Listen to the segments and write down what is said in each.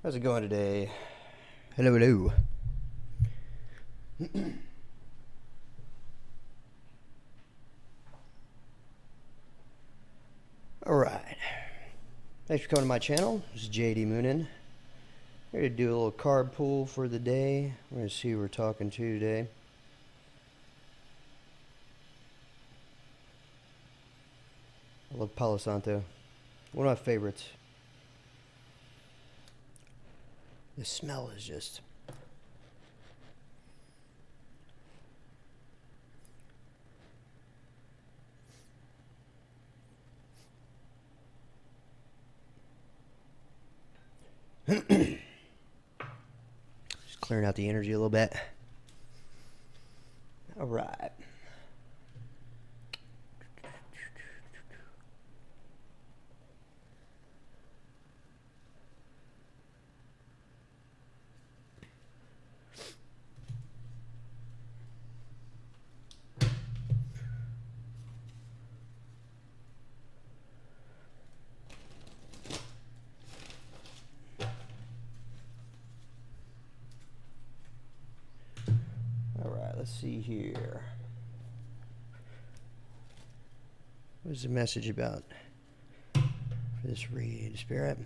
How's it going today? Hello, hello. Alright. Thanks for coming to my channel. This is JD Moonin. Here to do a little card pull for the day. We're going to see who we're talking to today. I love Palo Santo. One of my favorites. The smell is just... Just clearing out the energy a little bit. Alright. Let's see here. What is the message about for this read, Spirit?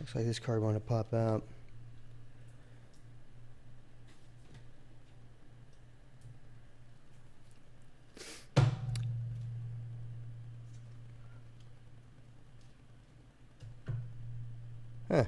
Looks like this card want to pop out. Huh.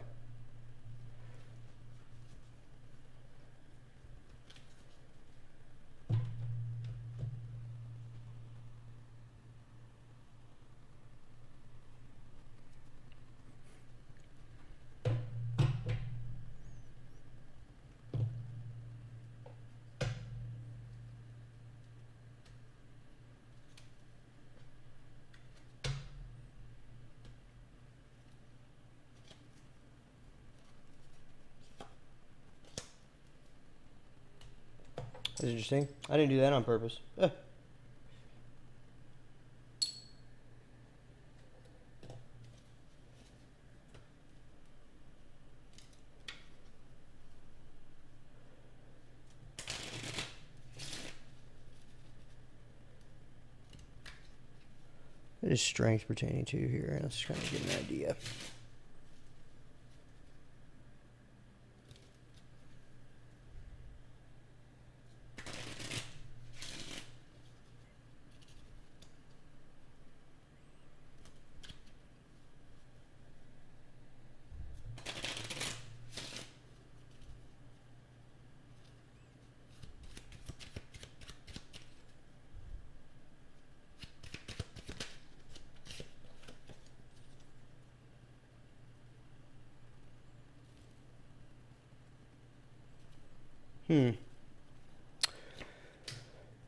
That's interesting. I didn't do that on purpose. What is strength pertaining to here? Let's kind of get an idea.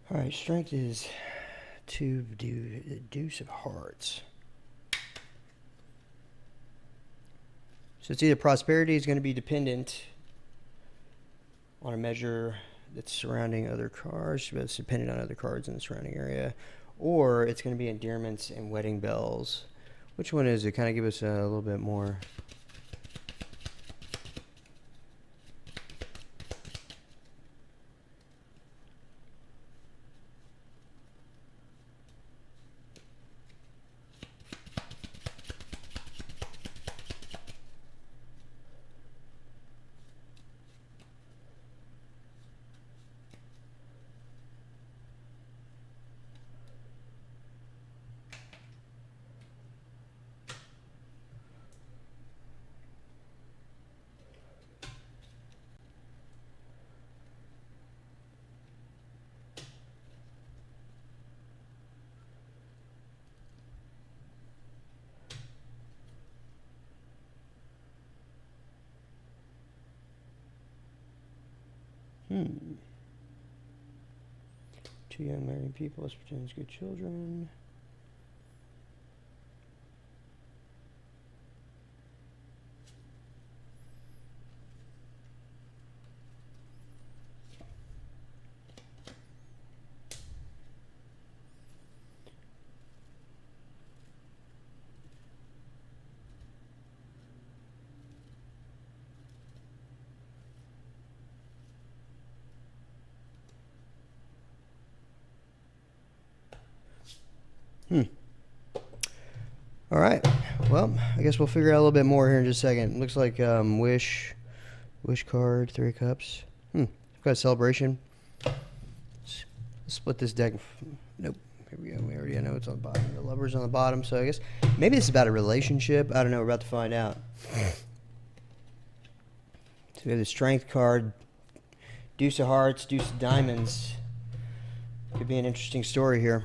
Alright, strength is the deuce of hearts. So it's either prosperity is going to be dependent on a measure that's surrounding other cards, but it's dependent on other cards in the surrounding area, or it's going to be endearments and wedding bells. Which one is it? Kind of give us a little bit more. Two young married people, let's pretend it's good children. All right. Well, I guess we'll figure out a little bit more here in just a second. Looks like wish card, 3 cups. I've got a celebration. Let's split this deck. Nope. Here we go. We already know it's on the bottom. The lover's on the bottom, so I guess maybe this is about a relationship. I don't know. We're about to find out. So we have the strength card, deuce of hearts, deuce of diamonds. Could be an interesting story here.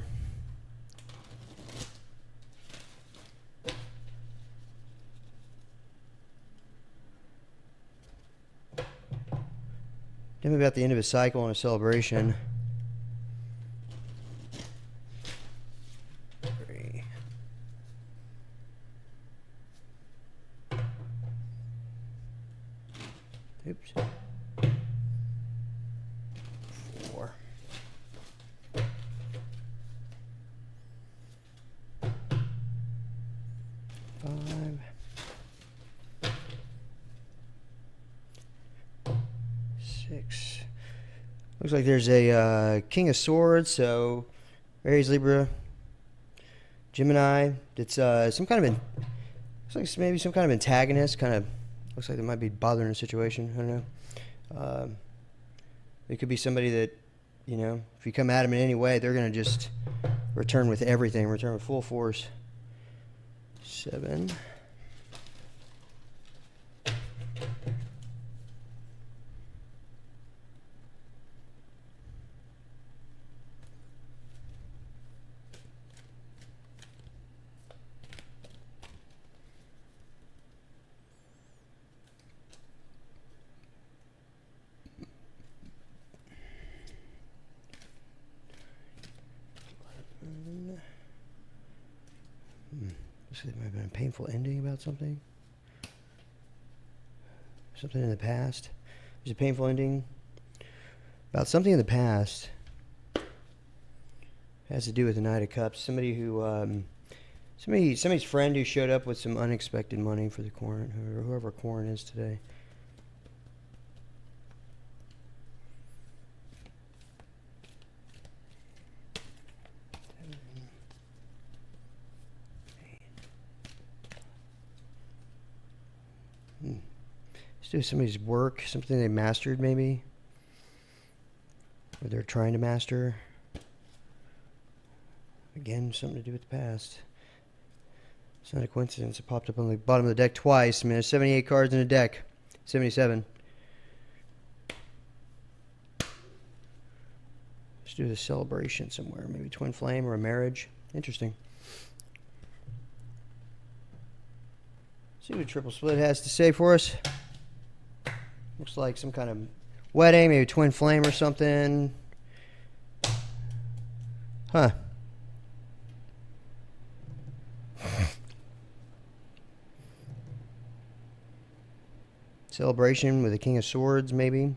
Definitely about the end of a cycle and a celebration. 3. Oops. 4. 5. 6. Looks like there's a King of Swords, so Aries, Libra, Gemini. It's some kind of looks like maybe some kind of antagonist. Kind of looks like they might be bothering a situation. I don't know. It could be somebody that, you know, if you come at them in any way, they're going to just return with everything, return with full force. 7. 11. There might have been a painful ending about something. Something in the past. There's a painful ending about something in the past. It has to do with the Knight of Cups. Somebody who, somebody's friend who showed up with some unexpected money for the corn, whoever corn is today. Do somebody's work, something they mastered maybe, or they're trying to master. Again, something to do with the past. It's not a coincidence. It popped up on the bottom of the deck twice. I mean, there's 78 cards in a deck. 77. Let's do a celebration somewhere. Maybe twin flame or a marriage. Interesting. See what Triple Split has to say for us. Looks like some kind of wedding, maybe twin flame or something. Huh. Celebration with the King of Swords, maybe.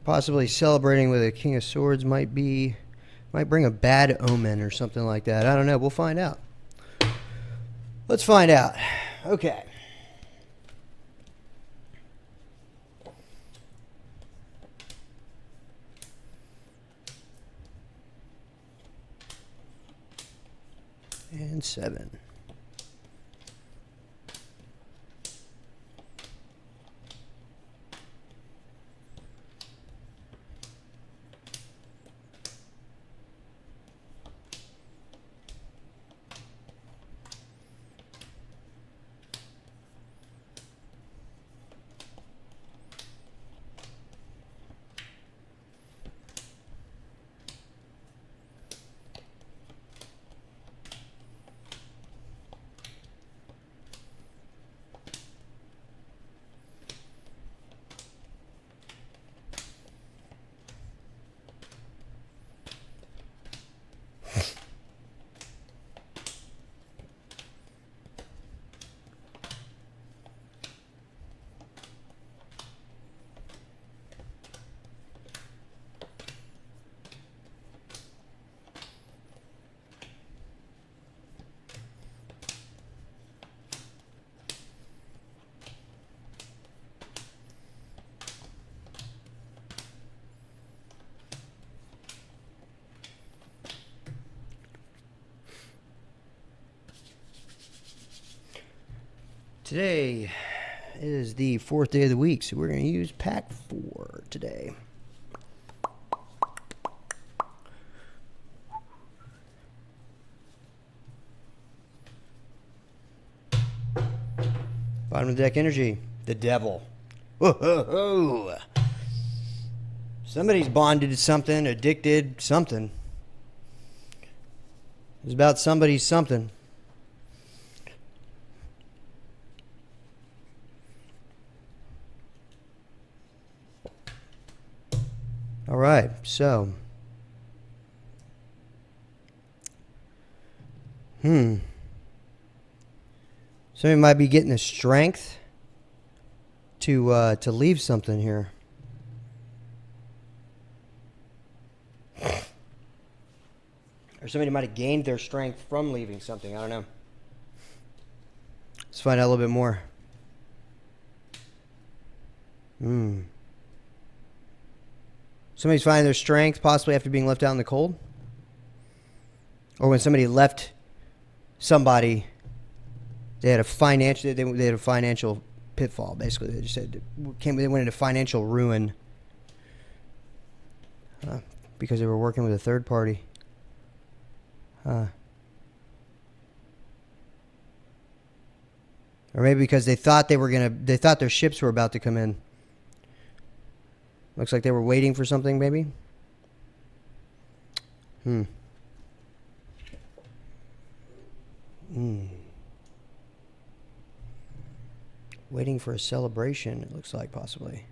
Possibly celebrating with a King of Swords might bring a bad omen or something like that. I don't know. We'll find out. Let's find out. Okay. And 7. Today is the 4th day of the week, so we're going to use pack 4 today. Bottom of the deck energy, the devil. Whoa. Somebody's bonded to something, addicted, something. It's about somebody's something. All right, so. Somebody might be getting the strength to leave something here. Or somebody might have gained their strength from leaving something. I don't know. Let's find out a little bit more. Somebody's finding their strength possibly after being left out in the cold. Or when somebody left somebody, they had a financial pitfall. Basically, they just said they went into financial ruin because they were working with a third party. Or maybe because they thought they thought their ships were about to come in. Looks like they were waiting for something, maybe. Waiting for a celebration, it looks like, possibly.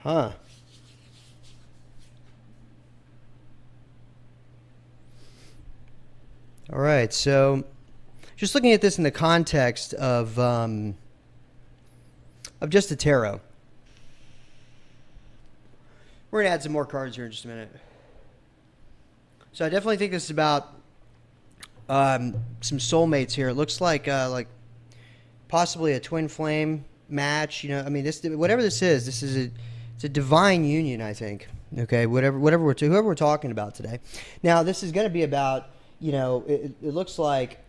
All right, so just looking at this in the context of just the tarot. We're going to add some more cards here in just a minute. So I definitely think this is about some soulmates here. It looks like possibly a twin flame match. I mean, whatever this is it's a divine union, I think. Okay, whoever we're talking about today. Now, this is going to be about, it looks like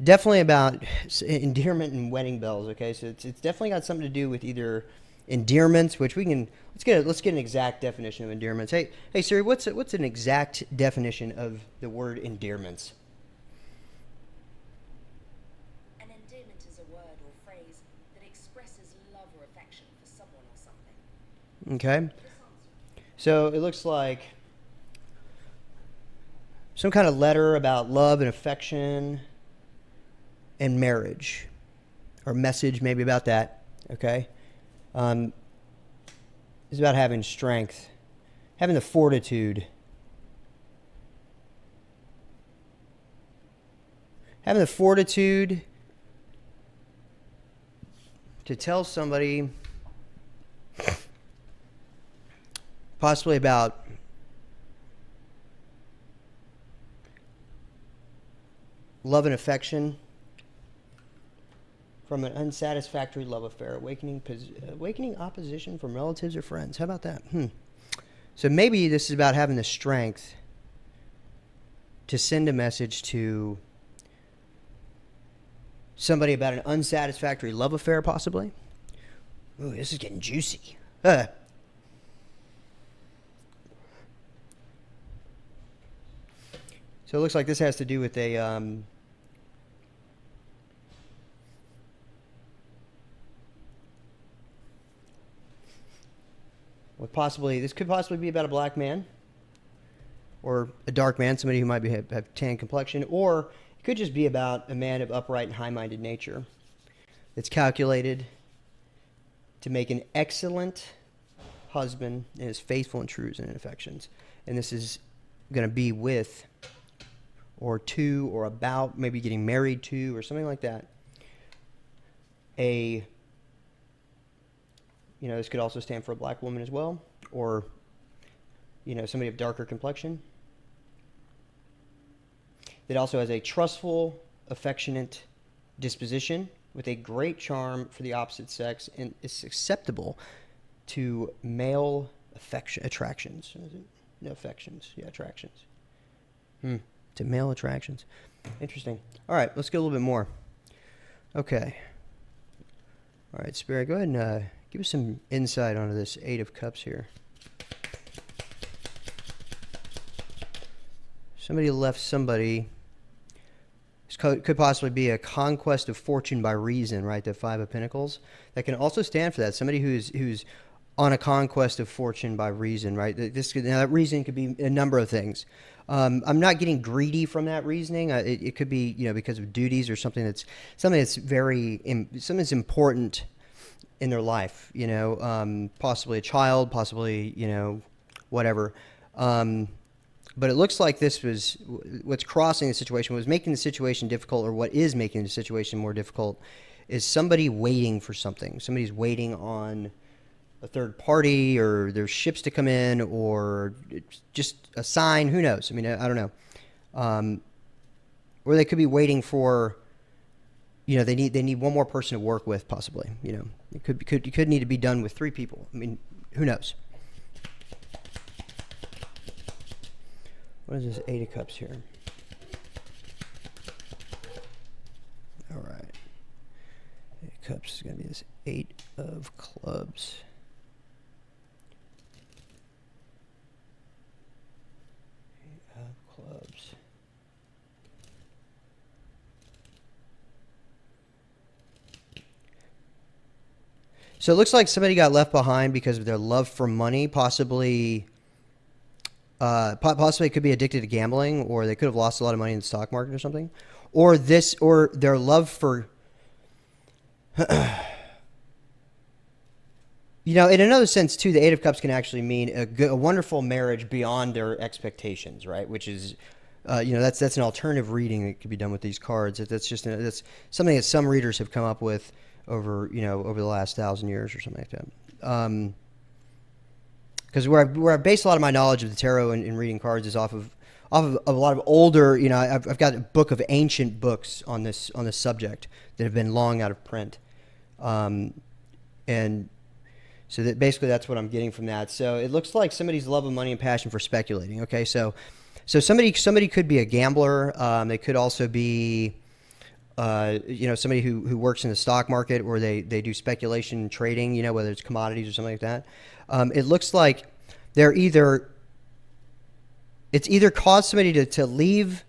definitely about endearment and wedding bells. Okay, so it's definitely got something to do with either endearments, which we can let's get an exact definition of endearments. Hey Siri, what's an exact definition of the word endearments? An endearment is a word or phrase that expresses love or affection for someone or something. Okay, so it looks like some kind of letter about love and affection and marriage, or message maybe about that. Okay. It's about having strength, having the fortitude, to tell somebody possibly about love and affection from an unsatisfactory love affair, awakening opposition from relatives or friends. How about that? So maybe this is about having the strength to send a message to somebody about an unsatisfactory love affair, possibly, Ooh, this is getting juicy. So it looks like this has to do with this could possibly be about a black man or a dark man, somebody who might have tan complexion, or it could just be about a man of upright and high-minded nature that's calculated to make an excellent husband and is faithful and true in affections. And this is going to be with or to or about, maybe getting married to or something like that. This could also stand for a black woman as well, or, somebody of darker complexion that also has a trustful, affectionate disposition with a great charm for the opposite sex and is acceptable to male attractions. No affections. Yeah, attractions. To male attractions. Interesting. All right, let's get a little bit more. Okay. All right, Spirit, go ahead and give us some insight onto this Eight of Cups here. Somebody left somebody. This could possibly be a conquest of fortune by reason, right? The Five of Pentacles. That can also stand for that. Somebody who's on a conquest of fortune by reason, right? That reason could be a number of things. I'm not getting greedy from that reasoning. It could be, because of duties or something that's something that's important in their life. Possibly a child, possibly whatever. But it looks like this was what's crossing the situation, was making the situation difficult, or what is making the situation more difficult is somebody waiting for something. Somebody's waiting on a third party, or there's ships to come in, or just a sign. Who knows? I mean, I don't know. Or they could be waiting for, they need one more person to work with, possibly. It could need to be done with 3 people. I mean, who knows? What is this Eight of Cups here? All right. Eight of Cups is going to be this Eight of Clubs. Eight of Clubs. So it looks like somebody got left behind because of their love for money, possibly it could be addicted to gambling, or they could have lost a lot of money in the stock market or something, or their love for, in another sense too, the Eight of Cups can actually mean a wonderful marriage beyond their expectations, right? Which is, that's an alternative reading that could be done with these cards. That's something that some readers have come up with over the last 1,000 years or something like that. Because where I base a lot of my knowledge of the tarot and reading cards is off of a lot of older, I've got a book of ancient books on this subject that have been long out of print, and so that basically that's what I'm getting from that. So it looks like somebody's love of money and passion for speculating. Okay, so somebody could be a gambler. They could also be, somebody who works in the stock market, or they do speculation and trading. Whether it's commodities or something like that. It looks like it's either caused somebody to leave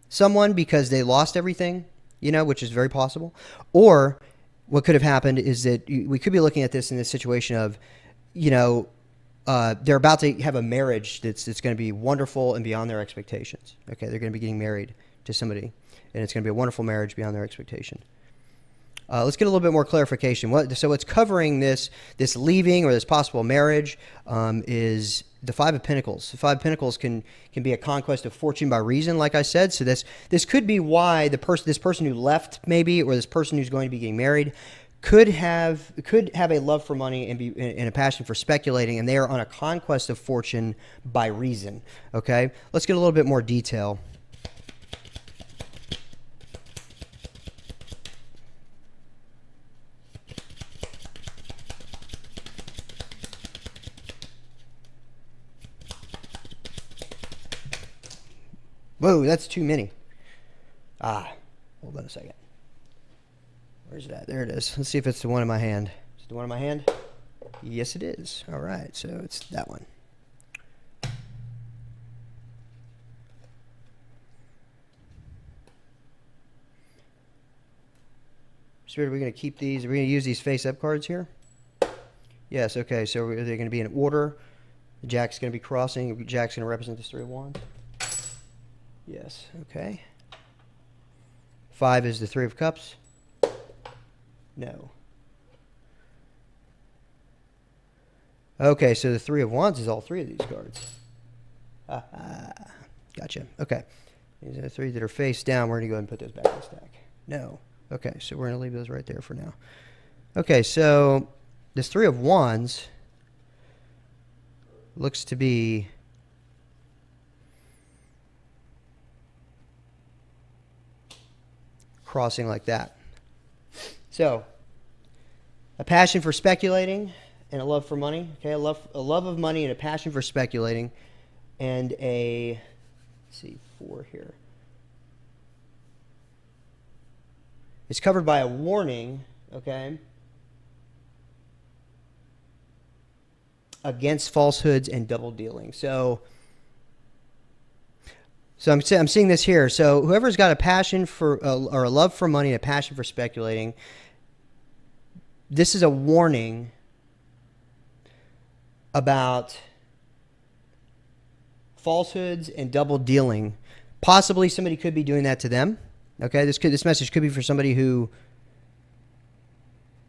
someone because they lost everything, which is very possible, or what could have happened is that we could be looking at this in this situation of, they're about to have a marriage that's going to be wonderful and beyond their expectations. Okay, they're going to be getting married to somebody, and it's going to be a wonderful marriage beyond their expectation. Let's get a little bit more clarification. So what's covering this leaving or this possible marriage is the Five of Pentacles. The Five of Pentacles can be a conquest of fortune by reason, like I said. So this could be why this person who left, maybe, or this person who's going to be getting married, could have a love for money and a passion for speculating, and they are on a conquest of fortune by reason. Okay, let's get a little bit more detail. Whoa, that's too many. Hold on a second. Where's that? There it is. Let's see if it's the one in my hand. the one in my hand? Yes, it is. All right, so it's that one. Spirit, are we going to keep these? Are we going to use these face-up cards here? Yes, okay, so are they going to be in order? The Jack's going to be crossing. Jack's going to represent this 3 of Wands. Yes, okay. 5 is the 3 of Cups. No. Okay, so the 3 of Wands is all 3 of these cards. Gotcha. Okay. These are the 3 that are face down. We're going to go ahead and put those back in the stack. No. Okay, so we're going to leave those right there for now. Okay, so this 3 of Wands looks to be crossing like that. So, a passion for speculating and a love for money. Okay, a love of money and a passion for speculating, and a, let's see, 4 here. It's covered by a warning, okay, against falsehoods and double dealing. So I'm seeing this here. So whoever's got a passion for or a love for money and a passion for speculating, this is a warning about falsehoods and double dealing. Possibly somebody could be doing that to them. Okay, this message could be for somebody who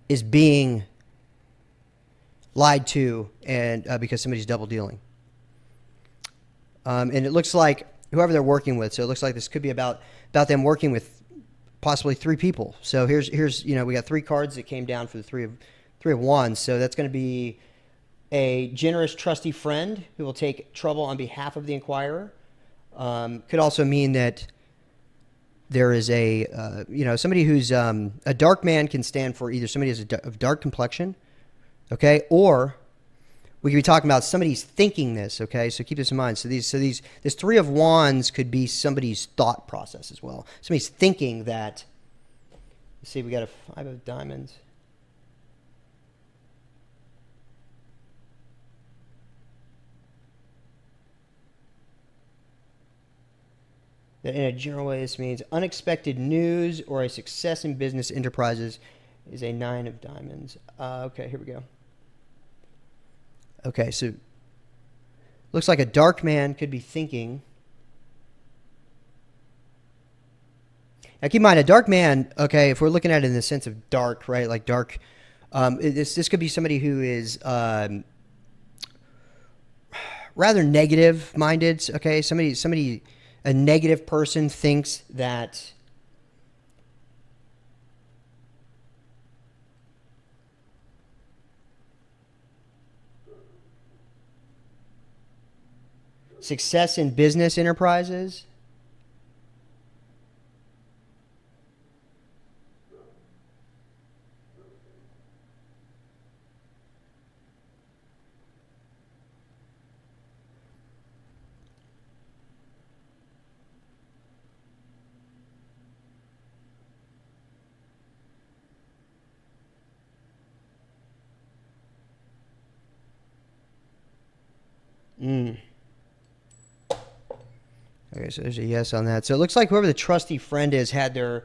is being lied to and because somebody's double dealing. And it looks like whoever they're working with. So it looks like this could be about them working with possibly 3 people. So here's we got 3 cards that came down for the 3 of Wands. So that's going to be a generous, trusty friend who will take trouble on behalf of the inquirer. Could also mean that there is a somebody who's a dark man can stand for either somebody who's of dark complexion, okay, or we could be talking about somebody's thinking this, okay? So keep this in mind. So this 3 of Wands could be somebody's thought process as well. Somebody's thinking that. Let's see, we got a 5 of Diamonds. That in a general way, this means unexpected news or a success in business enterprises is a 9 of Diamonds. Okay, here we go. Okay, so looks like a dark man could be thinking. Now, keep in mind, a dark man, okay, if we're looking at it in the sense of dark, right, like dark, this could be somebody who is rather negative-minded, okay? Somebody, a negative person thinks that success in business enterprises Okay, so there's a yes on that. So it looks like whoever the trusty friend is had their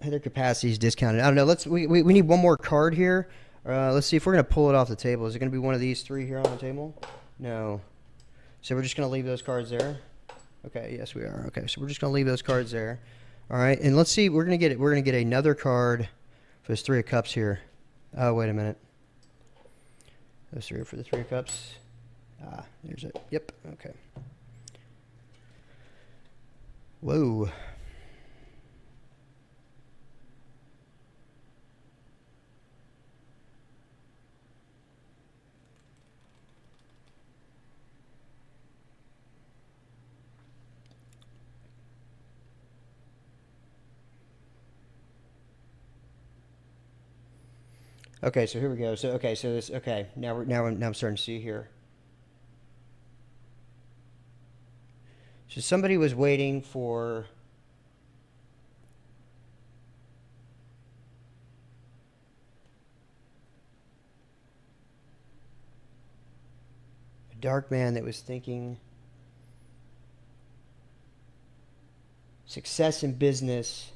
capacities discounted. I don't know. We need one more card here. Let's see if we're gonna pull it off the table. Is it gonna be one of these 3 here on the table? No. So we're just gonna leave those cards there. Okay. Yes, we are. Okay. So we're just gonna leave those cards there. All right. And let's see. We're gonna get another card for this 3 of Cups here. Oh, wait a minute. Those 3 are for the 3 of Cups. There's it. Yep. Okay. Whoa. Okay, so here we go. So this. Okay, now I'm starting to see here. So somebody was waiting for dark man that was thinking success in business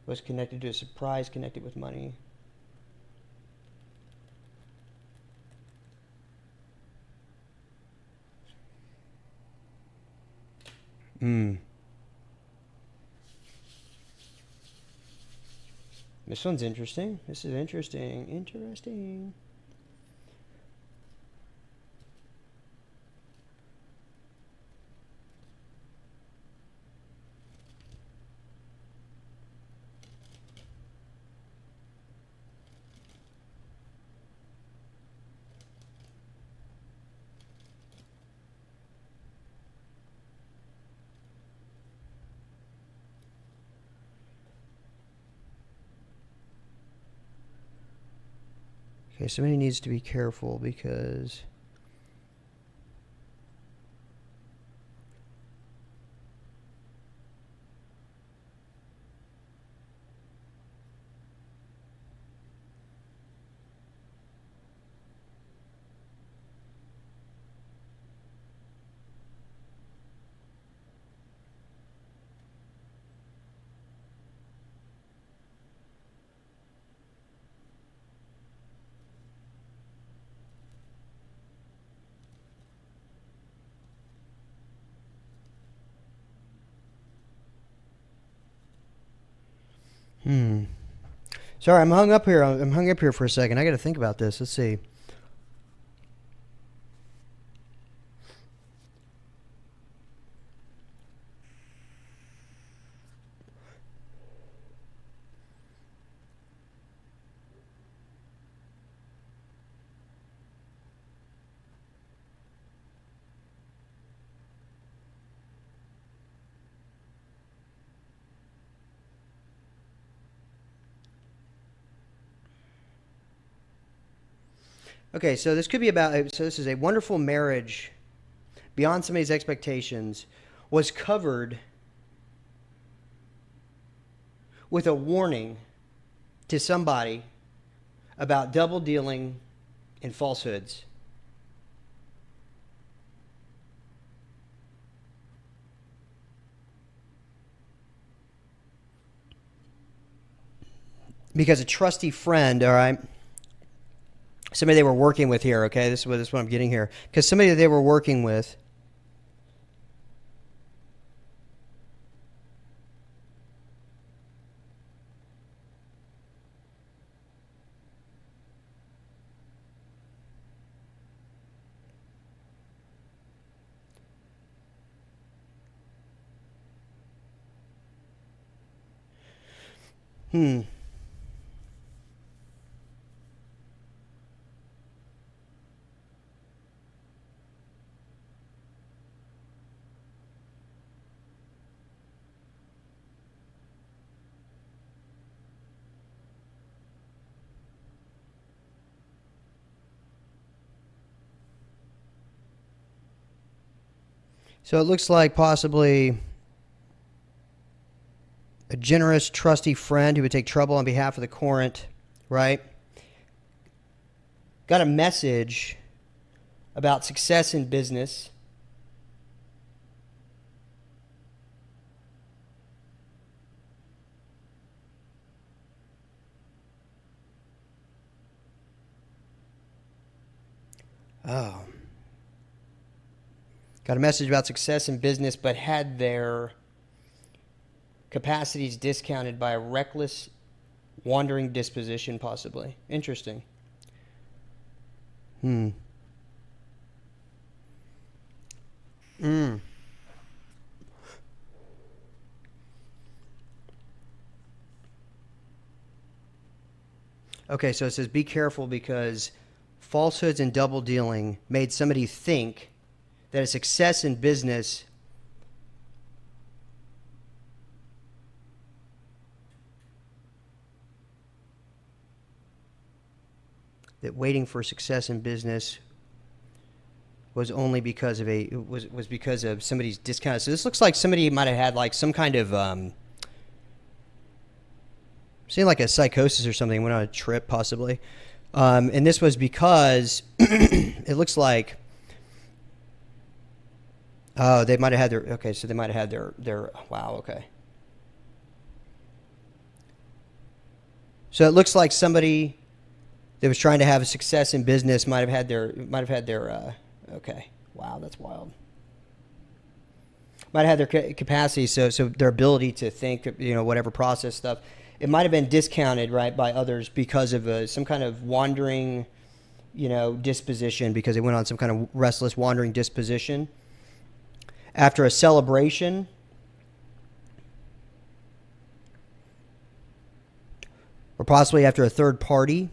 was connected to a surprise connected with money. This one's interesting. This is interesting. Interesting. Okay, somebody needs to be careful because sorry, I'm hung up here. I'm hung up here for a second. I got to think about this. Let's see. Okay, so this could be about. So this is a wonderful marriage beyond somebody's expectations was covered with a warning to somebody about double dealing and falsehoods. Because a trusty friend, all right, somebody they were working with here, okay, this is what I'm getting here. Because somebody that they were working with So it looks like possibly a generous, trusty friend who would take trouble on behalf of the Corinth, right? Got a message about success in business. Oh. Got a message about success in business, but had their capacities discounted by a reckless, wandering disposition, possibly. Interesting. Okay, so it says be careful because falsehoods and double dealing made somebody think that a success in business that waiting for success in business was only because of was because of somebody's discount. So this looks like somebody might have had like some kind of Seemed like a psychosis or something. Went on a trip, possibly. And this was because it looks like, oh, they might have had their, okay, so they might have had their, wow, okay. So it looks like somebody that was trying to have a success in business might have had their, okay, wow, that's wild. Might have had their capacity, so their ability to think, whatever process stuff, it might have been discounted, right, by others because of some kind of wandering, disposition, because they went on some kind of restless wandering disposition after a celebration. Or possibly after a third party.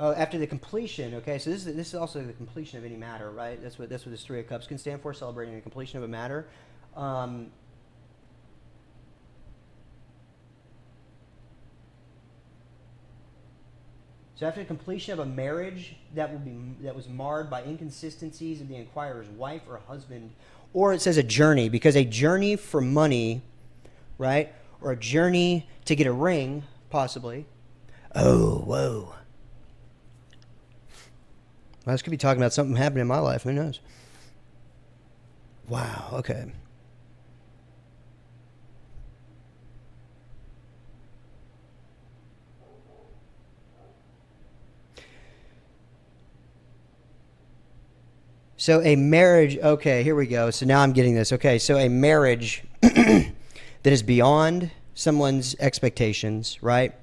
Oh, after the completion. Okay, so this is also the completion of any matter, right? That's what this Three of Cups can stand for, celebrating the completion of a matter. So after the completion of a marriage that was marred by inconsistencies of the inquirer's wife or husband, or it says a journey, because a journey for money, right, or a journey to get a ring, possibly. Oh, whoa. Well, this could be talking about something happening in my life. Who knows? Wow. Okay. So a marriage, okay, here we go. So now I'm getting this. Okay, so a marriage that is beyond someone's expectations, right?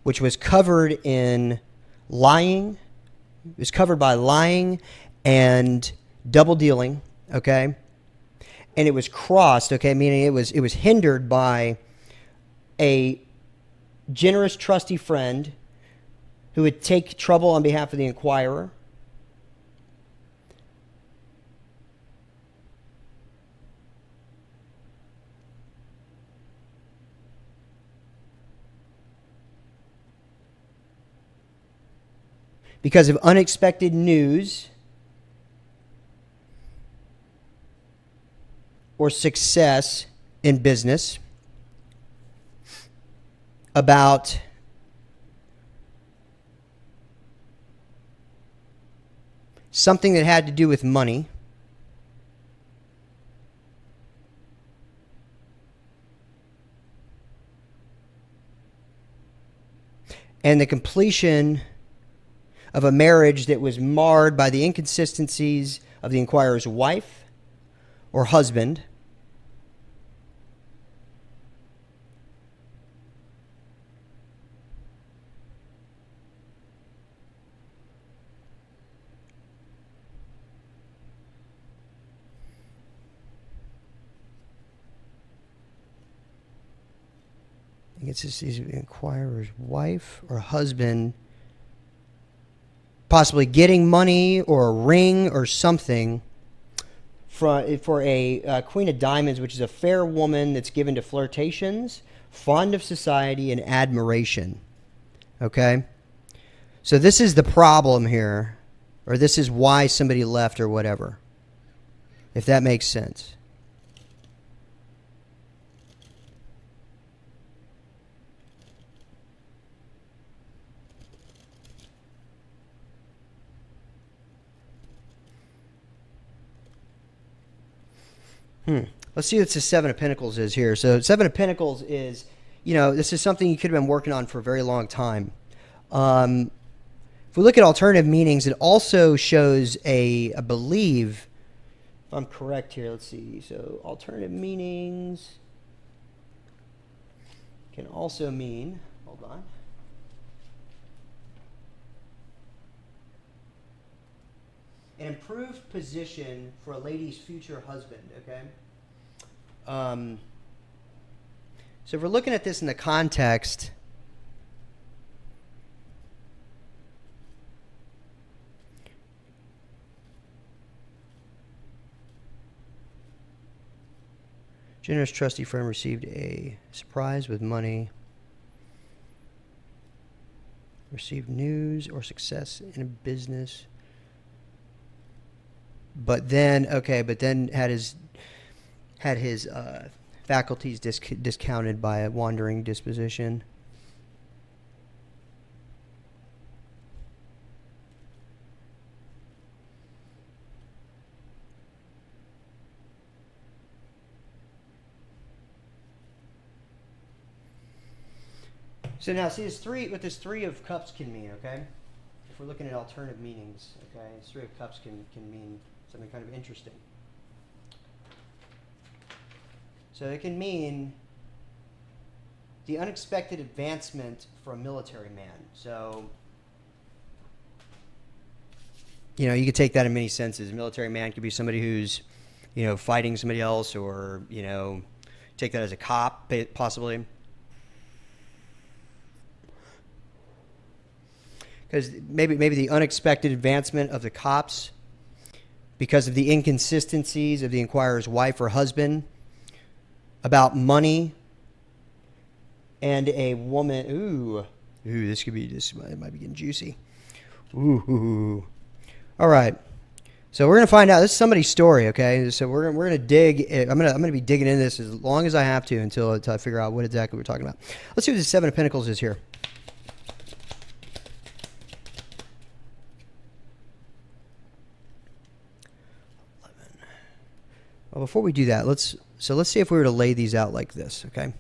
Which was covered in lying, it was covered by lying and double dealing, okay? And it was crossed, okay, meaning it was hindered by a generous, trusty friend who would take trouble on behalf of the inquirer. Because of unexpected news or success in business about something that had to do with money. And the completion of a marriage that was marred by the inconsistencies of the inquirer's wife or husband. I think it's just the inquirer's wife or husband possibly getting money or a ring or something for a Queen of Diamonds, which is a fair woman that's given to flirtations, fond of society, and admiration. Okay? So this is the problem here, or this is why somebody left or whatever, if that makes sense. Let's see what the Seven of Pentacles is here. So Seven of Pentacles is, this is something you could have been working on for a very long time. If we look at alternative meanings, it also shows I believe, if I'm correct here, let's see. So alternative meanings can also mean, hold on. An improved position for a lady's future husband, okay? So if we're looking at this in the context, generous trusty friend received a surprise with money. Received news or success in a business. But then had his faculties discounted by a wandering disposition. So now, see what this Three of Cups can mean, okay? If we're looking at alternative meanings, okay, this Three of Cups can mean something kind of interesting. So it can mean the unexpected advancement for a military man. So, you could take that in many senses. A military man could be somebody who's, fighting somebody else, or, take that as a cop, possibly. Because maybe the unexpected advancement of the cops because of the inconsistencies of the inquirer's wife or husband about money and a woman. Ooh, this might be getting juicy. Ooh. All right. So we're gonna find out. This is somebody's story, okay? So we're gonna dig. I'm gonna be digging into this as long as I have to until I figure out what exactly we're talking about. Let's see what the Seven of Pentacles is here. Well, before we do that, let's see if we were to lay these out like this, okay?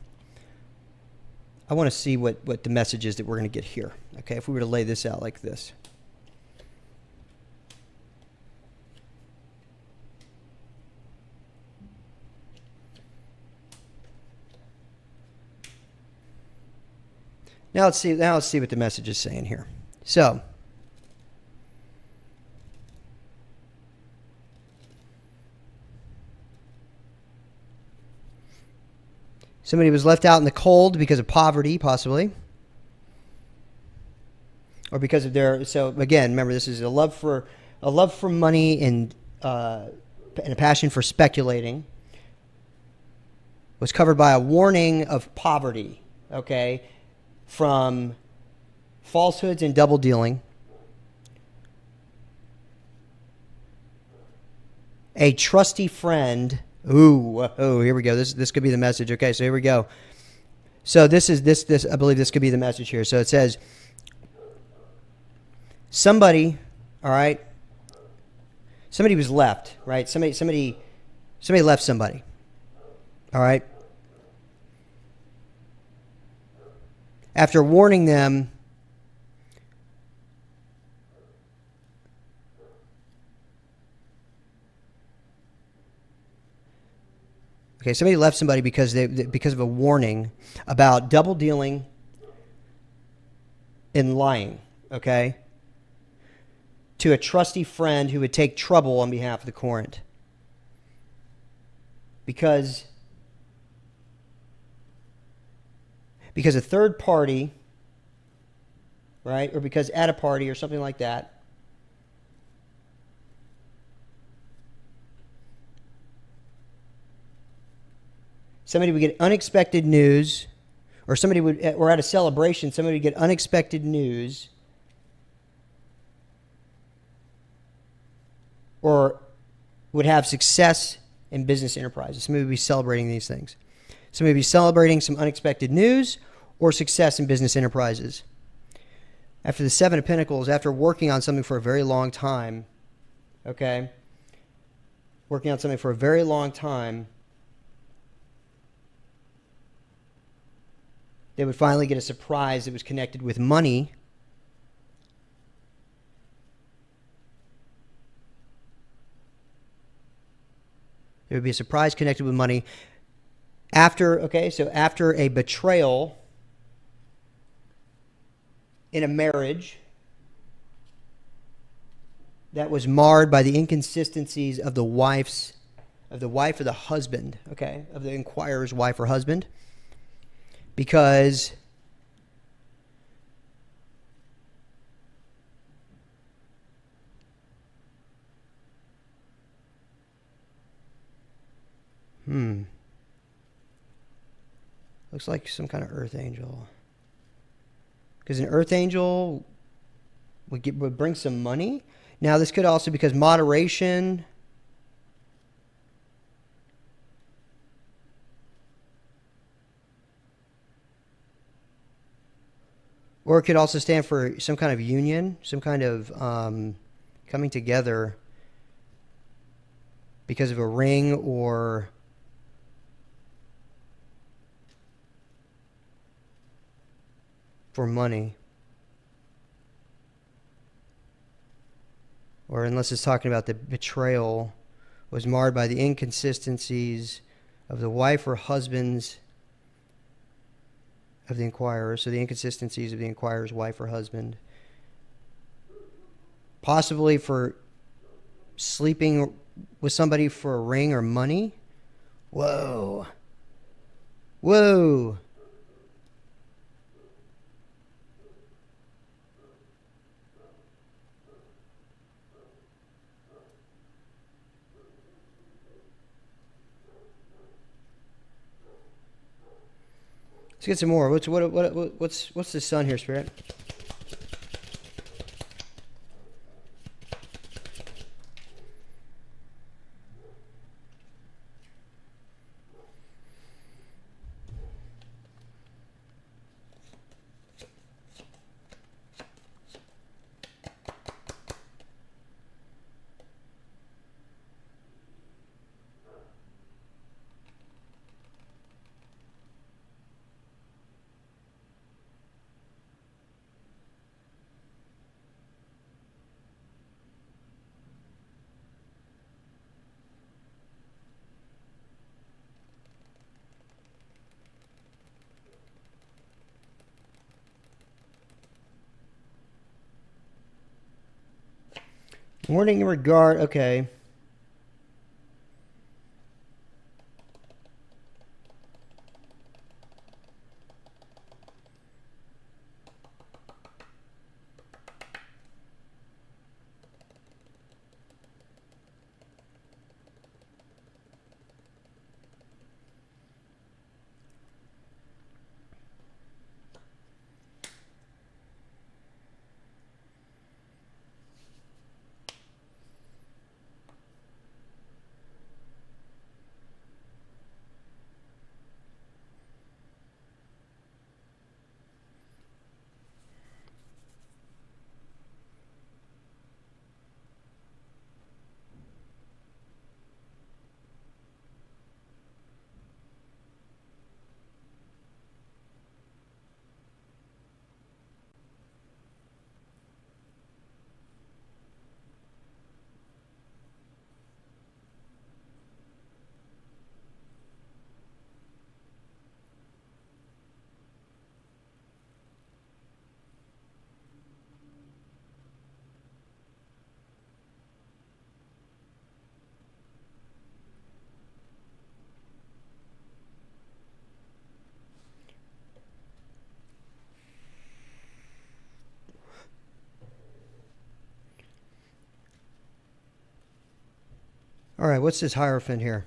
I want to see what the message is that we're going to get here, okay? If we were to lay this out like this. Now let's see what the message is saying here. So, somebody was left out in the cold because of poverty, possibly. Or because of so again, remember, this is a love for money and a passion for speculating. Was covered by a warning of poverty, okay, from falsehoods and double dealing. A trusty friend. Here we go. This could be the message. Okay, so here we go. So this I believe this could be the message here. So it says somebody, all right? Somebody was left, right? Somebody left somebody. All right? After warning them okay, somebody left somebody because of a warning about double dealing and lying, okay? To a trusty friend who would take trouble on behalf of the Corinth. Because a third party, right, or because at a party or something like that, somebody would get unexpected news, or at a celebration, somebody would get unexpected news, or would have success in business enterprises. Somebody would be celebrating these things. Somebody would be celebrating some unexpected news or success in business enterprises. After the Seven of Pentacles, after working on something for a very long time, okay, working on something for a very long time, they would finally get a surprise that was connected with money. There would be a surprise connected with money after a betrayal in a marriage that was marred by the inconsistencies of the wife or the husband, okay, of the inquirer's wife or husband. Because looks like some kind of earth angel. Because an earth angel would bring some money. Now, this could also, because moderation. Or it could also stand for some kind of union, some kind of coming together because of a ring or for money. Or unless it's talking about the betrayal was marred by the inconsistencies of the wife or husbands of the inquirer. So the inconsistencies of the inquirer's wife or husband. Possibly for sleeping with somebody for a ring or money. Whoa. Whoa. Let's get some more. What's the sun here, Spirit? Warning in regard. Okay. All right, what's this Hierophant here?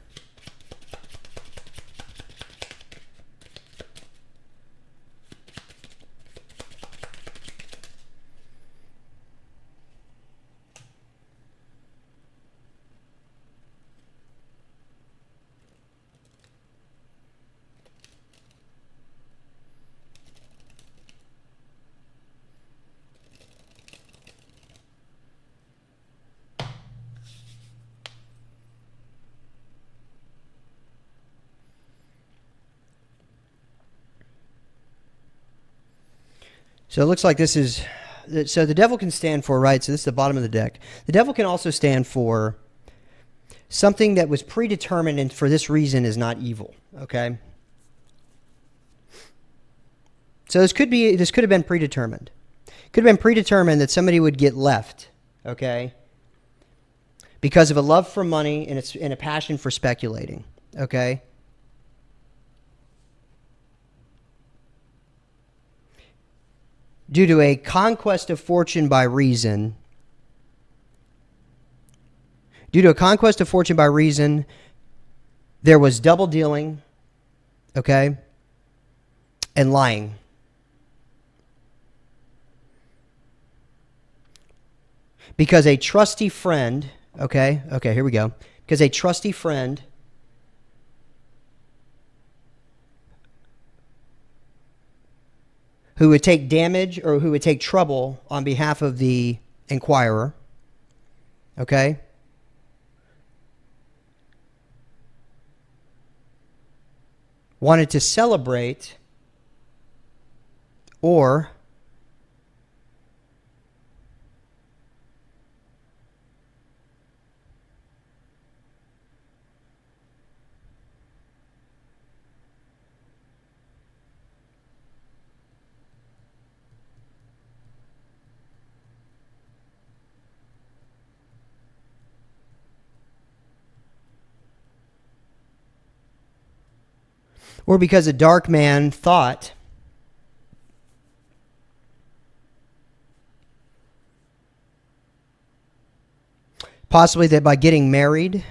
So it looks like this is... So the devil can stand for, right? So this is the bottom of the deck. The devil can also stand for something that was predetermined and for this reason is not evil, okay? So this could have been predetermined. Could have been predetermined that somebody would get left, okay? Because of a love for money and a passion for speculating, okay? Due to a conquest of fortune by reason. Due to a conquest of fortune by reason, there was double dealing, okay? And lying. because a trusty friend, okay, here we go. Because a trusty friend who would take damage or who would take trouble on behalf of the inquirer, okay, wanted to celebrate or because a dark man thought possibly that by getting married,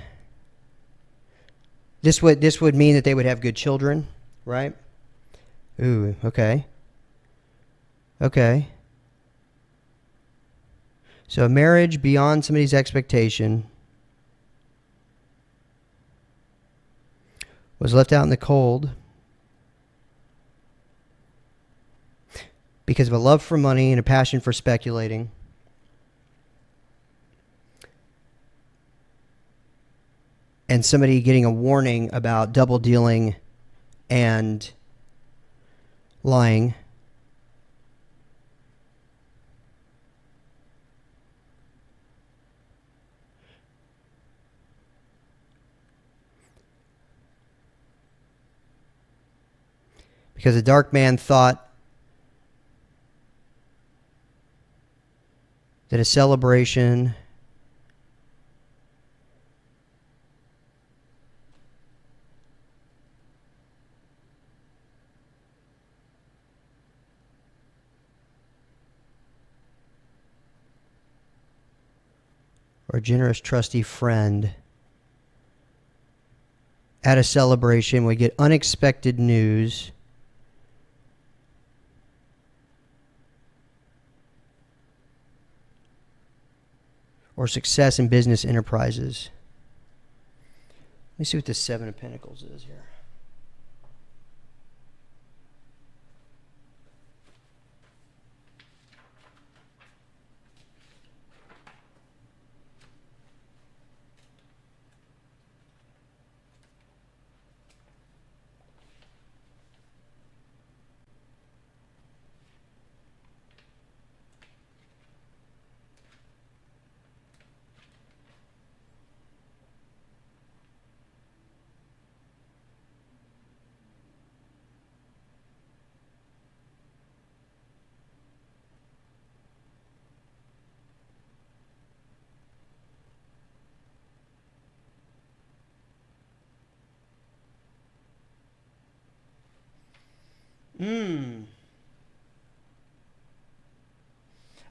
this would mean that they would have good children, right? Ooh, okay. Okay. So a marriage beyond somebody's expectation was left out in the cold because of a love for money and a passion for speculating. And somebody getting a warning about double dealing and lying. Because the dark man thought that a celebration or a generous, trusty friend at a celebration would get unexpected news or success in business enterprises. Let me see what the Seven of Pentacles is here.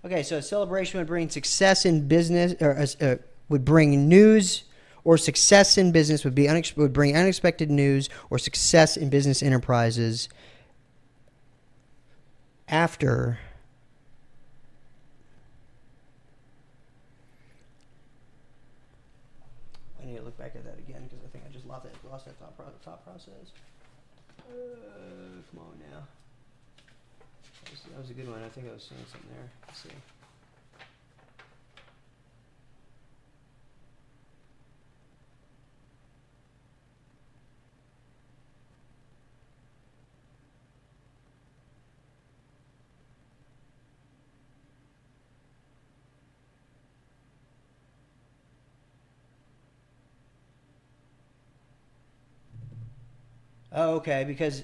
Okay, so a celebration would bring success in business, or would bring news or success in business, would bring unexpected news or success in business enterprises after I need to look back at that again because I think I just lost that thought process. Come on now. That was a good one. I think I was seeing something there. Let's see. Oh, okay, because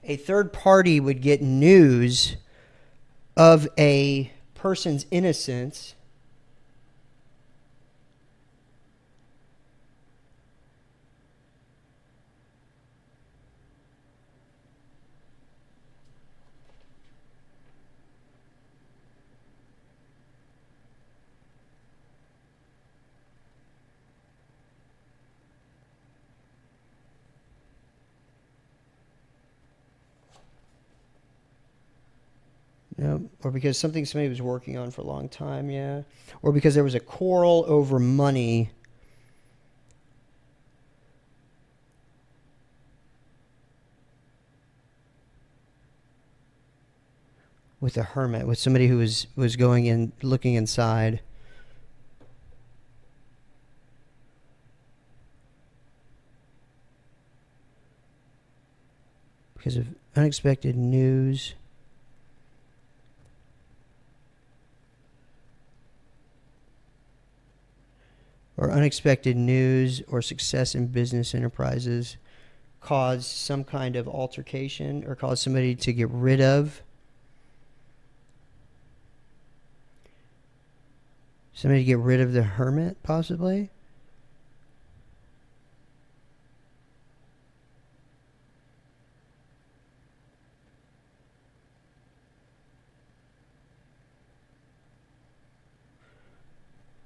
a third party would get news of a person's innocence No, or because somebody was working on for a long time, yeah. Or because there was a quarrel over money. With a hermit, with somebody who was going in, looking inside. Because of unexpected news. Or unexpected news or success in business enterprises cause some kind of altercation or cause somebody to get rid of. Somebody to get rid of the hermit, possibly.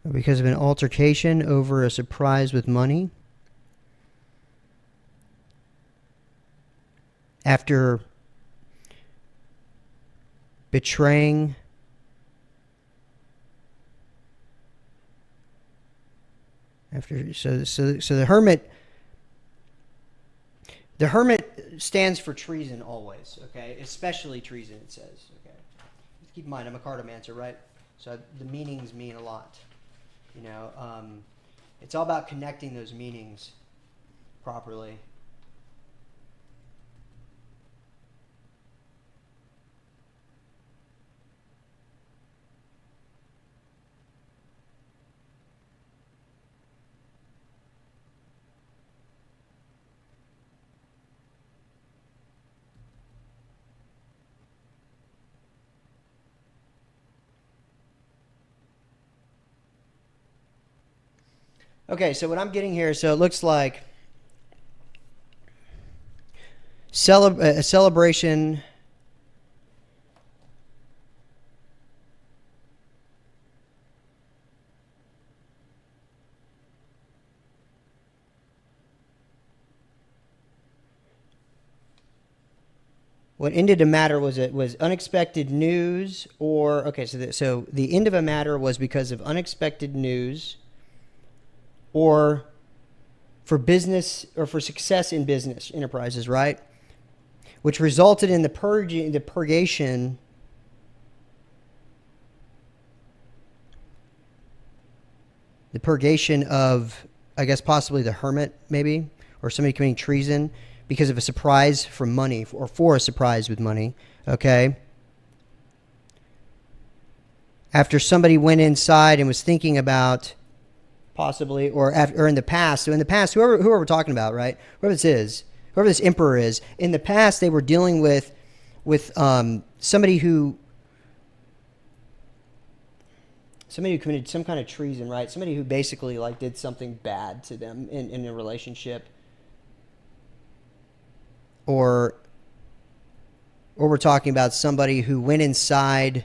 Or because of an altercation over a surprise with money. After betraying so the hermit stands for treason always, okay? Especially treason, it says, okay? Keep in mind, I'm a cartomancer, right? So the meanings mean a lot, you know. It's all about connecting those meanings properly. Okay, so what I'm getting here, so it looks like a celebration. What ended a matter was unexpected news, or okay, so the end of a matter was because of unexpected news, or for business or for success in business enterprises, right? Which resulted in the purgation of, I guess, possibly the hermit, maybe, or somebody committing treason because of a surprise for money, or for a surprise with money, okay? After somebody went inside and was thinking about possibly, or in the past, so in the past, whoever we're talking about, right? Whoever this emperor is, in the past, they were dealing with somebody who committed some kind of treason, right? Somebody who basically like did something bad to them in a relationship, or we're talking about somebody who went inside,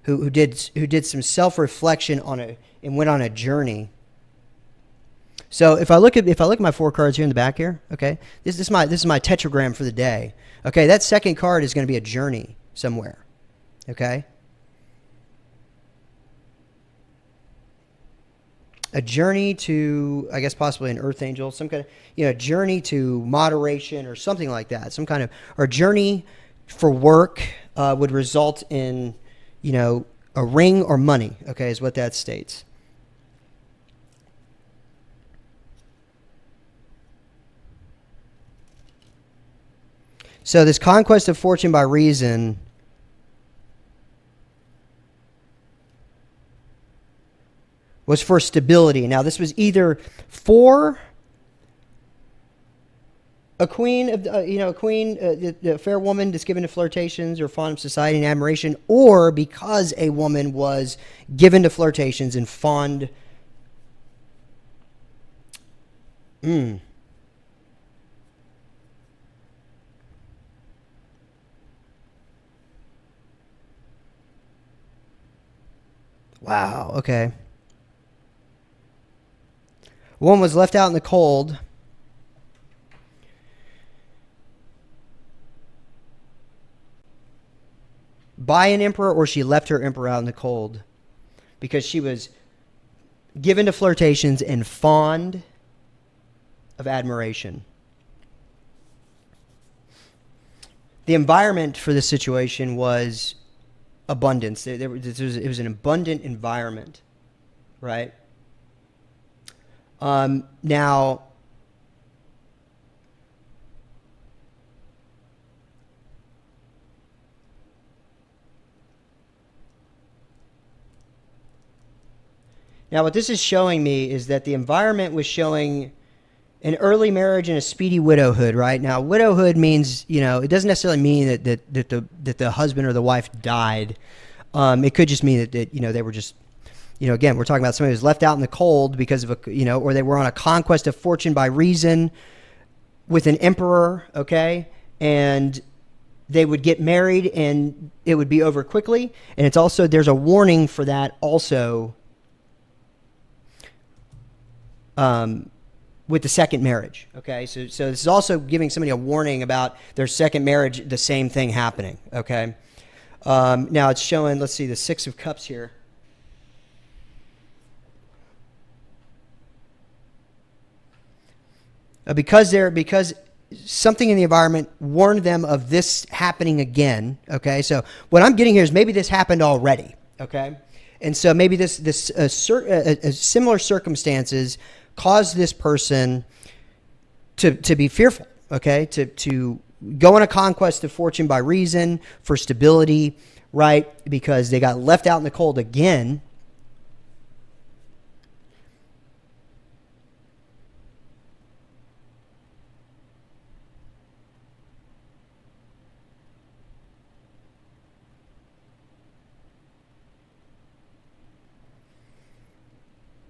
who did some self-reflection and went on a journey. So if I look at my 4 cards here in the back here, okay, this is my tetragram for the day. Okay, that second card is going to be a journey somewhere. Okay, a journey to, I guess, possibly an earth angel, some kind of, journey to moderation or something like that. Some kind of, or journey for work would result in, a ring or money. Okay, is what that states. So this conquest of fortune by reason was for stability. Now this was either for a queen of, a fair woman that's given to flirtations or fond of society and admiration, or because a woman was given to flirtations and fond. Wow. Okay. One was left out in the cold. by an emperor or she left her emperor out in the cold because she was given to flirtations and fond of admiration. The environment for this situation was abundance. It was an abundant environment, right? Now, what this is showing me is that the environment was showing an early marriage and a speedy widowhood, right? Now, widowhood means, it doesn't necessarily mean that the husband or the wife died. It could just mean that they were just, again, we're talking about somebody who's left out in the cold because of or they were on a conquest of fortune by reason with an emperor, okay? And they would get married and it would be over quickly. And it's also, there's a warning for that also with the second marriage, okay? So this is also giving somebody a warning about their second marriage, the same thing happening, okay? Now it's showing, let's see, the Six of Cups here. Because something in the environment warned them of this happening again, okay? So what I'm getting here is maybe this happened already, okay? And so maybe this similar circumstances caused this person to be fearful, okay? To go on a conquest of fortune by reason, for stability, right? Because they got left out in the cold again.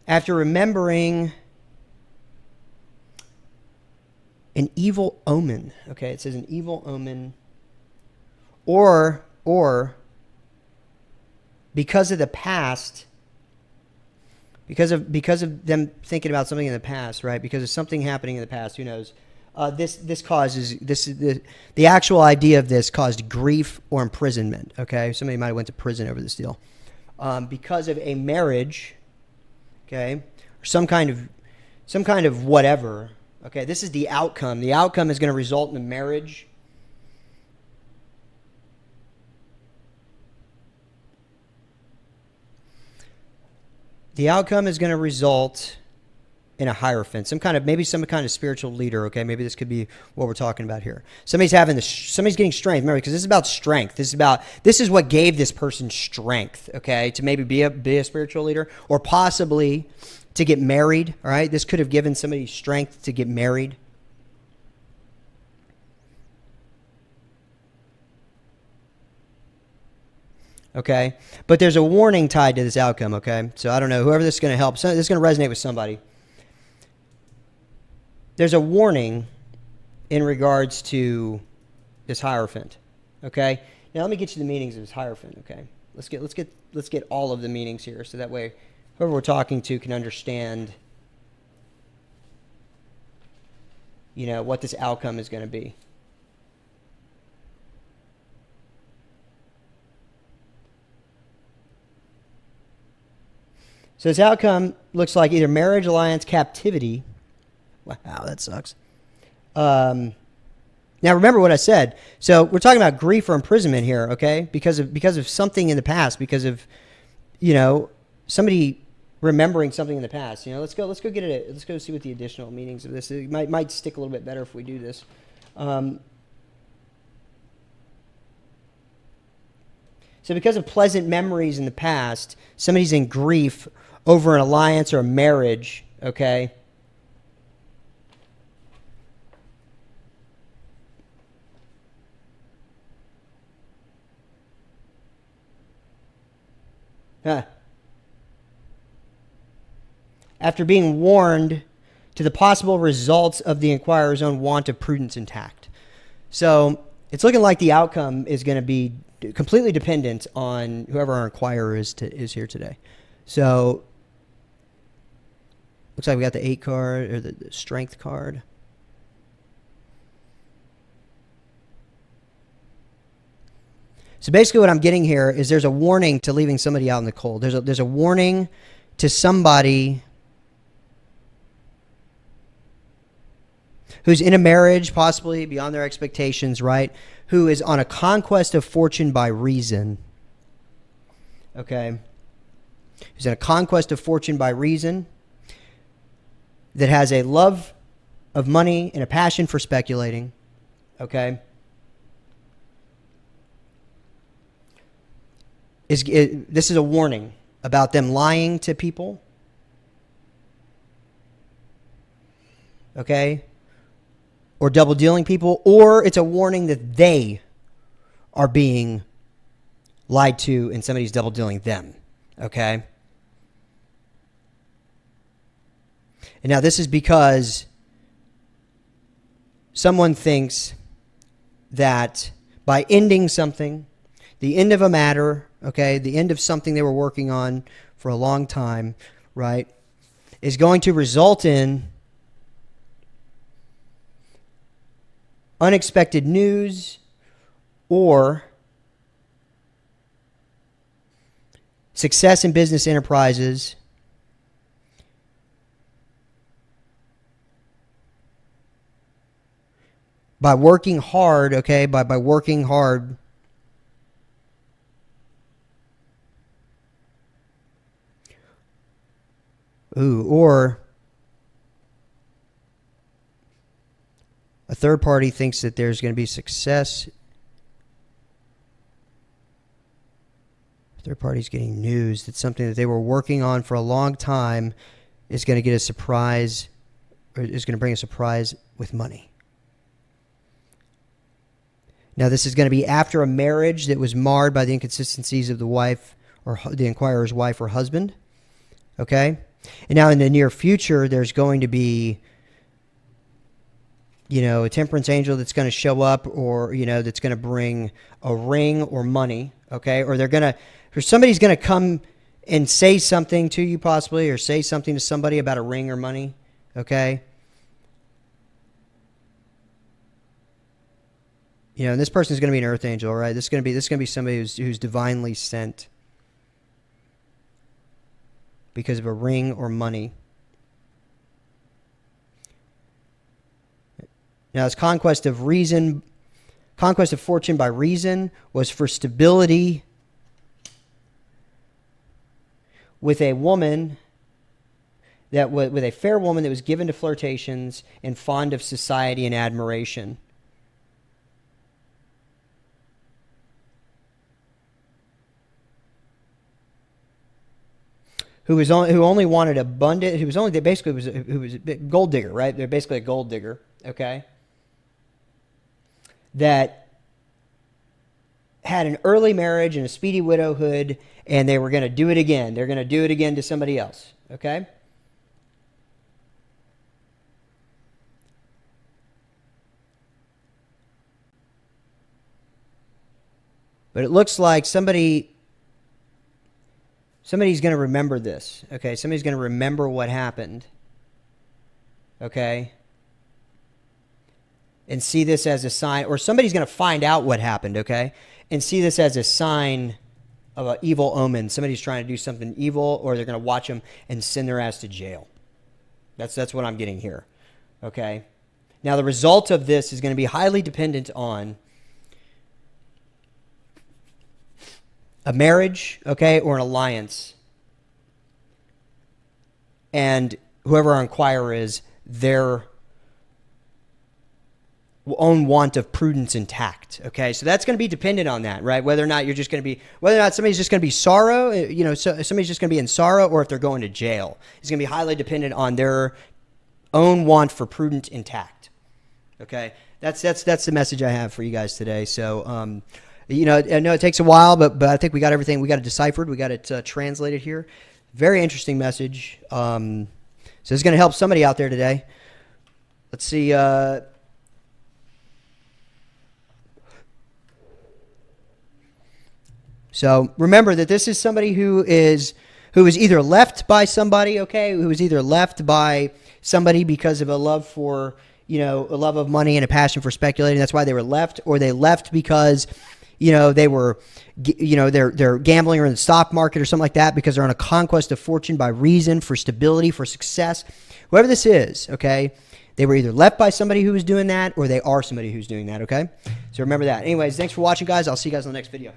After remembering an evil omen, okay, it says an evil omen, or because of the past, because of them thinking about something in the past, right? Because of something happening in the past, who knows? This causes the actual idea of this caused grief or imprisonment. Okay, somebody might have went to prison over this deal because of a marriage. Okay, or some kind of whatever. Okay, this is the outcome. The outcome is going to result in a marriage. The outcome is going to result in a hierophant, some kind of spiritual leader. Okay, maybe this could be what we're talking about here. Somebody's getting strength. Remember, because this is about strength. This is what gave this person strength. Okay, to maybe be a spiritual leader, or possibly to get married. All right, this could have given somebody strength to get married. Okay, but there's a warning tied to this outcome. Okay, so I don't know, whoever this is going to help. So this is going to resonate with somebody. There's a warning in regards to this hierophant. Okay, now let me get you the meanings of this hierophant. Okay, let's get all of the meanings here, so that way whoever we're talking to can understand, what this outcome is going to be. So this outcome looks like either marriage, alliance, captivity. Wow, that sucks. Now remember what I said. So we're talking about grief or imprisonment here, okay? Because of something in the past, because of somebody remembering something in the past. Let's go get it. Let's go see what the additional meanings of this. It might stick a little bit better if we do this. So because of pleasant memories in the past, somebody's in grief over an alliance or a marriage, okay? After being warned to the possible results of the inquirer's own want of prudence and tact. So it's looking like the outcome is going to be completely dependent on whoever our inquirer is here today. So looks like we got the 8 card, or the strength card. So basically what I'm getting here is there's a warning to leaving somebody out in the cold. There's a warning to somebody who's in a marriage, possibly beyond their expectations, right? Who is on a conquest of fortune by reason. Okay? Who's in a conquest of fortune by reason, that has a love of money and a passion for speculating. Okay? This is a warning about them lying to people. Okay? Or double dealing people, or it's a warning that they are being lied to and somebody's double dealing them. Okay? And now this is because someone thinks that by ending something, the end of a matter, okay, the end of something they were working on for a long time, right, is going to result in unexpected news or success in business enterprises by working hard, okay, by working hard or a third party thinks that there's going to be success. Third party's getting news that something that they were working on for a long time is going to get a surprise, or is going to bring a surprise with money. Now, this is going to be after a marriage that was marred by the inconsistencies of the wife or the inquirer's wife or husband. Okay? And now in the near future, there's going to be, a temperance angel that's going to show up, or, that's going to bring a ring or money. Okay? Or somebody's going to come and say something to you possibly, or say something to somebody about a ring or money. Okay? And this person is going to be an earth angel, right? This is going to be somebody who's divinely sent because of a ring or money. Now, this conquest of fortune by reason was for stability with a woman with a fair woman that was given to flirtations and fond of society and admiration. Who only wanted abundant, who was a gold digger, right? They're basically a gold digger, okay? That had an early marriage and a speedy widowhood, and they were going to do it again. They're going to do it again to somebody else, okay? But it looks like somebody's going to remember this, okay? Somebody's going to remember what happened, okay? And see this as a sign, or somebody's going to find out what happened, okay? And see this as a sign of an evil omen. Somebody's trying to do something evil, or they're going to watch them and send their ass to jail. That's what I'm getting here, okay? Now, the result of this is going to be highly dependent on a marriage, okay, or an alliance. And whoever our inquirer is, their own want of prudence and tact, okay? So that's going to be dependent on that, right? Whether or not somebody's just going to be sorrow, somebody's just going to be in sorrow, or if they're going to jail. It's going to be highly dependent on their own want for prudent and tact, okay? That's the message I have for you guys today. So, I know it takes a while, but I think we got everything. We got it deciphered. We got it translated here. Very interesting message. So it's going to help somebody out there today. Let's see. So remember that this is somebody who is either left by somebody, okay, who is either left by somebody because of a love for, a love of money and a passion for speculating. That's why they were left, or they left because they were, they're gambling or in the stock market or something like that because they're on a conquest of fortune by reason, for stability, for success. Whoever this is, okay, they were either left by somebody who was doing that or they are somebody who's doing that, okay? So remember that. Anyways, thanks for watching, guys. I'll see you guys in the next video.